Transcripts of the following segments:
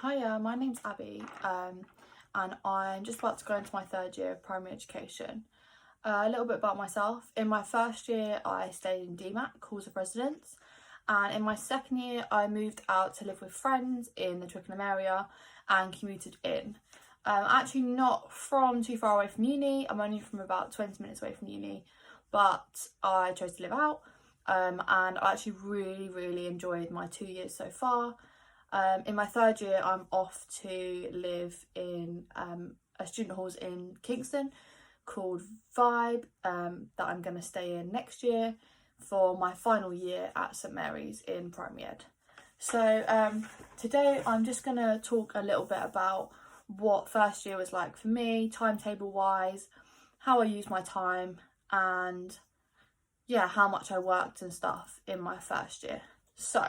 Hiya, my name's Abby, and I'm just about to go into my third year of primary education. A little bit about myself. In my first year, I stayed in DMAC, Halls of Residence, and in my second year, I moved out to live with friends in the Twickenham area and commuted in. Actually, not from too far away from uni. I'm only from about 20 minutes away from uni, but I chose to live out, and I actually really enjoyed my 2 years so far. In my third year, I'm off to live in a student halls in Kingston called Vibe, that I'm going to stay in next year for my final year at St Mary's in primary ed. So today I'm just going to talk a little bit about what first year was like for me, timetable wise, how I used my time, and yeah, how much I worked and stuff in my first year. So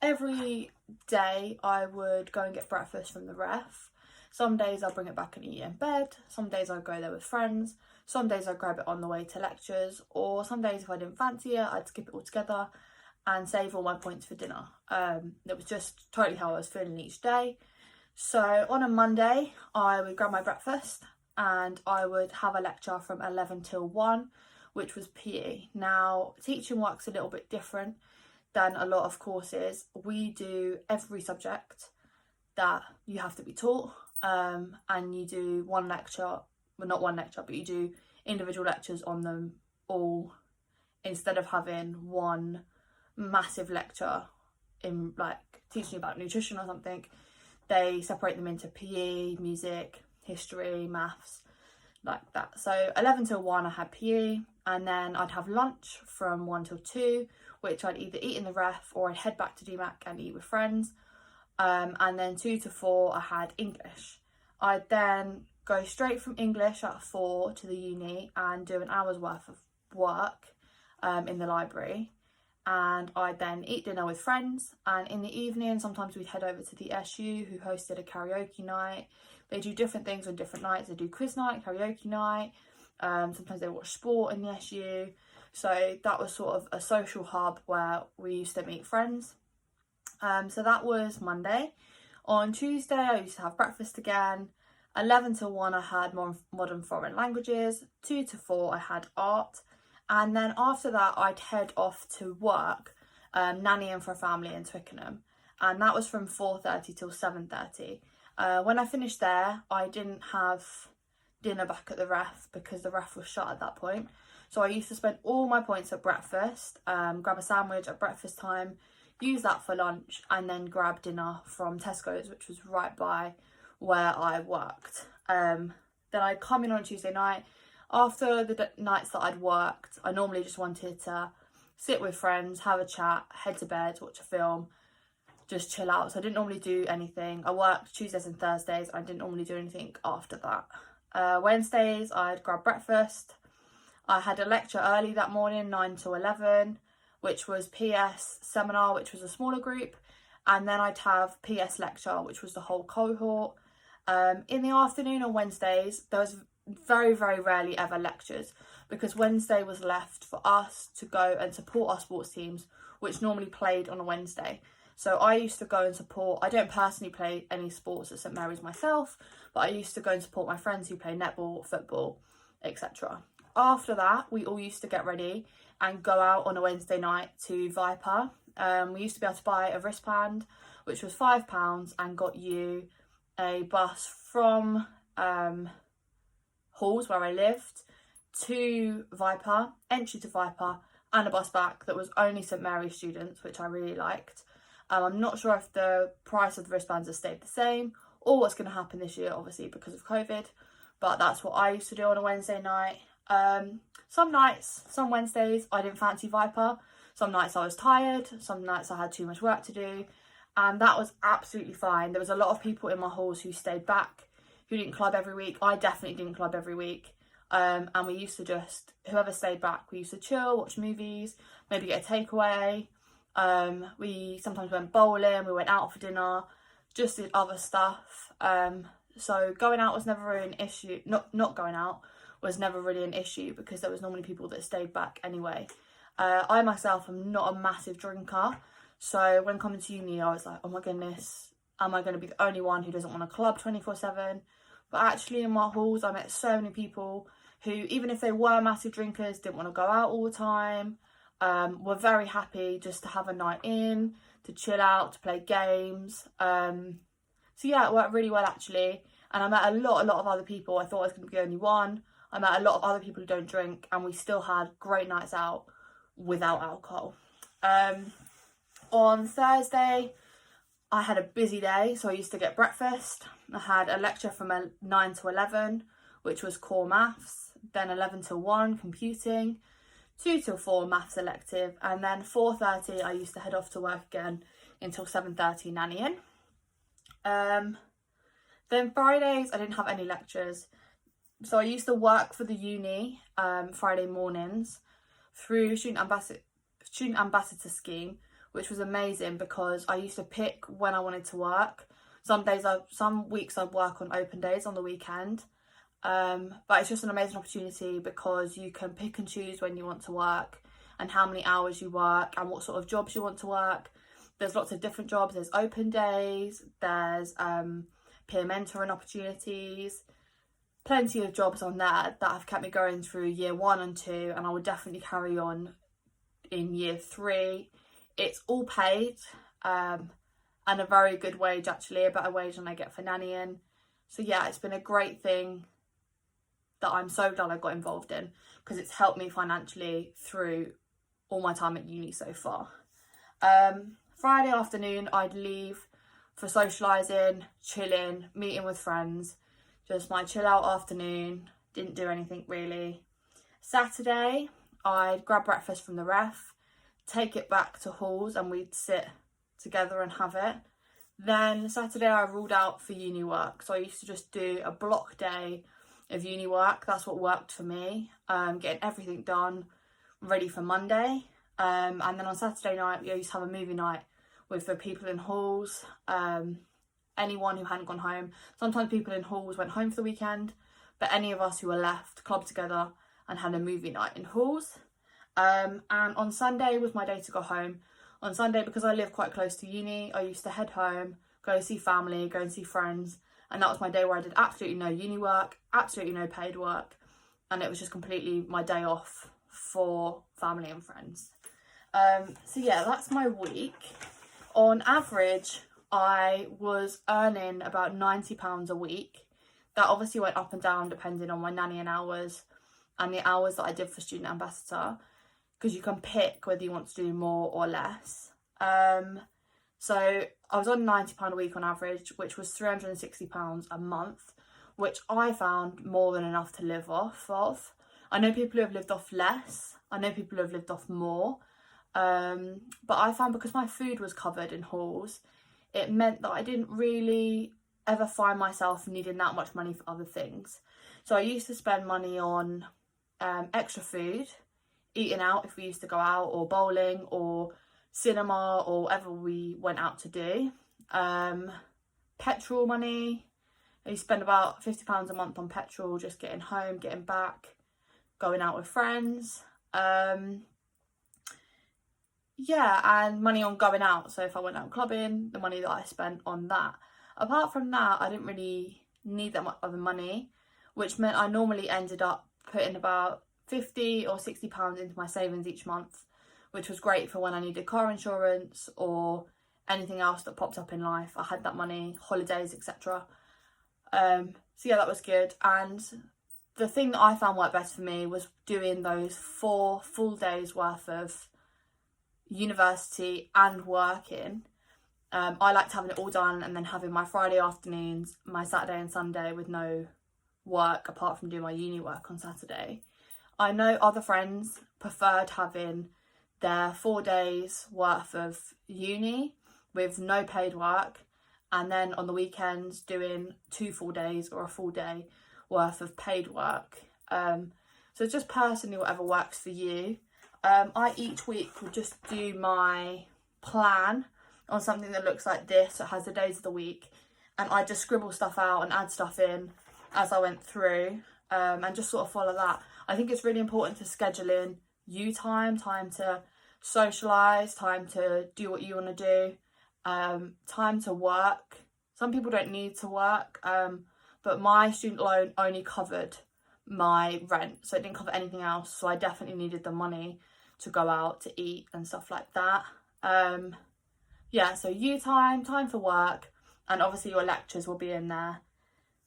every day I would go and get breakfast from the ref. Some days I'll bring it back and eat it in bed. Some days I'd go there with friends. Some days I'd grab it on the way to lectures. Or some days if I didn't fancy it, I'd skip it altogether and save all my points for dinner. It was just totally how I was feeling each day. So on a Monday, I would grab my breakfast and I would have a lecture from 11 till 1, which was PE. Now, teaching works a little bit different than a lot of courses. We do every subject that you have to be taught, and you do one lecture, well, not one lecture, but you do individual lectures on them all instead of having one massive lecture in like teaching about nutrition or something. They separate them into PE, music, history, maths, like that. So 11 till 1 I had PE, and then I'd have lunch from 1 till 2, which I'd either eat in the ref or I'd head back to DMAC and eat with friends. And then 2 to 4 I had English. I'd then go straight from English at 4 to the uni and do an hour's worth of work in the library. And I'd then eat dinner with friends, and in the evening sometimes we'd head over to the SU, who hosted a karaoke night. They do different things on different nights. They do quiz night, karaoke night, sometimes they watch sport in the SU. So that was sort of a social hub where we used to meet friends. So that was Monday. On Tuesday I used to have breakfast again. 11 till 1 I had modern foreign languages. 2 to 4 I had art. And then after that I'd head off to work, nannying for a family in Twickenham. And that was from 4:30 till 7:30. When I finished there, I didn't have dinner back at the ref because the ref was shut at that point. So I used to spend all my points at breakfast, grab a sandwich at breakfast time, use that for lunch, and then grab dinner from Tesco's, which was right by where I worked. Then I'd come in on Tuesday night. After the nights that I'd worked, I normally just wanted to sit with friends, have a chat, head to bed, watch a film, just chill out. So I didn't normally do anything. I worked Tuesdays and Thursdays. I didn't normally do anything after that. Wednesdays, I'd grab breakfast. I had a lecture early that morning, 9 to 11, which was PS seminar, which was a smaller group. And then I'd have PS lecture, which was the whole cohort. In the afternoon on Wednesdays, there was very rarely ever lectures, because Wednesday was left for us to go and support our sports teams, which normally played on a Wednesday. So I used to go and support. I don't personally play any sports at St Mary's myself, but I used to go and support my friends who play netball, football, etc. After that, we all used to get ready and go out on a Wednesday night to Viper. We used to be able to buy a wristband, which was £5, and got you a bus from Halls, where I lived, to Viper, entry to Viper, and a bus back that was only St Mary's students, which I really liked. I'm not sure if the price of the wristbands has stayed the same or what's going to happen this year, obviously because of COVID, but that's what I used to do on a Wednesday night. Some nights, some Wednesdays, I didn't fancy Viper. Some nights I was tired, some nights I had too much work to do, and that was absolutely fine. There was a lot of people in my halls who stayed back, who didn't club every week. I definitely didn't club every week. And we used to just, whoever stayed back, we used to chill, watch movies, maybe get a takeaway. We sometimes went bowling, we went out for dinner, just did other stuff. So going out was never really an issue. Not going out was never really an issue because there was normally people that stayed back anyway. I myself am not a massive drinker, so when coming to uni I was like, oh my goodness, am I going to be the only one who doesn't want to club 24/7? But actually in my halls I met so many people who, even if they were massive drinkers, didn't want to go out all the time, were very happy just to have a night in, to chill out, to play games. So yeah, it worked really well actually. And I met a lot of other people. I thought I was going to be the only one. I met a lot of other people who don't drink, and we still had great nights out without alcohol. On Thursday, I had a busy day, so I used to get breakfast. I had a lecture from 9 to 11, which was core maths, then 11 till 1, computing, 2 till 4, maths elective, and then 4:30 I used to head off to work again until 7:30 nannying. Then Fridays I didn't have any lectures, so I used to work for the uni Friday mornings through student ambassador scheme, which was amazing because I used to pick when I wanted to work. Some weeks I'd work on open days on the weekend, but it's just an amazing opportunity because you can pick and choose when you want to work and how many hours you work and what sort of jobs you want to work. There's lots of different jobs. There's open days, there's peer mentoring opportunities, plenty of jobs on there that have kept me going through year 1 and 2, and I would definitely carry on in year 3. It's all paid, and a very good wage actually, a better wage than I get for nannying. So yeah, it's been a great thing that I'm so glad I got involved in because it's helped me financially through all my time at uni so far. Friday afternoon I'd leave for socialising, chilling, meeting with friends, just my chill out afternoon, didn't do anything really. Saturday I'd grab breakfast from the ref, take it back to halls and we'd sit together and have it. Then Saturday I ruled out for uni work, so I used to just do a block day of uni work. That's what worked for me, getting everything done, ready for Monday. And then on Saturday night we used to have a movie night with the people in halls, anyone who hadn't gone home. Sometimes people in halls went home for the weekend, but any of us who were left clubbed together and had a movie night in halls. And on Sunday was my day to go home. On Sunday, because I live quite close to uni, I used to head home, go see family, go and see friends, and that was my day where I did absolutely no uni work, absolutely no paid work, and it was just completely my day off for family and friends. So yeah, that's my week. On average, I was earning about £90 a week. That obviously went up and down depending on my nannying hours and the hours that I did for student ambassador, because you can pick whether you want to do more or less. So I was on £90 a week on average, which was £360 a month, which I found more than enough to live off of. I know people who have lived off less, I know people who have lived off more, but I found because my food was covered in halls, it meant that I didn't really ever find myself needing that much money for other things. So I used to spend money on extra food, eating out if we used to go out, or bowling or cinema or whatever we went out to do. Petrol money, I used to spend about £50 a month on petrol, just getting home, getting back, going out with friends. Yeah, and money on going out. So if I went out clubbing, the money that I spent on that. Apart from that, I didn't really need that much other money, which meant I normally ended up putting about £50 or £60 into my savings each month, which was great for when I needed car insurance or anything else that popped up in life. I had that money, holidays, etc. So yeah, that was good. And the thing that I found worked best for me was doing those 4 full days worth of university and working. I liked having it all done and then having my Friday afternoons, my Saturday and Sunday with no work apart from doing my uni work on Saturday. I know other friends preferred having their 4 days worth of uni with no paid work, and then on the weekends doing 2 full days or a full day worth of paid work. So just personally whatever works for you. I each week will just do my plan on something that looks like this. It has the days of the week, and I just scribble stuff out and add stuff in as I went through, and just sort of follow that. I think it's really important to schedule in you time to socialise, time to do what you want to do, time to work. Some people don't need to work, but my student loan only covered my rent, so it didn't cover anything else, so I definitely needed the money to go out to eat and stuff like that. Yeah, so time for work, and obviously your lectures will be in there.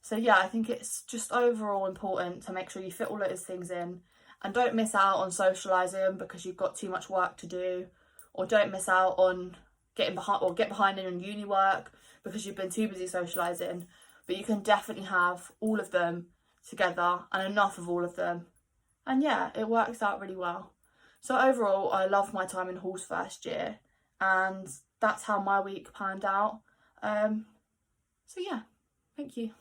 So yeah, I think it's just overall important to make sure you fit all of those things in, and don't miss out on socialising because you've got too much work to do, or don't miss out on get behind in uni work because you've been too busy socialising. But you can definitely have all of them together and enough of all of them, and yeah, it works out really well. So overall, I loved my time in Halls first year, and that's how my week panned out. So yeah, thank you.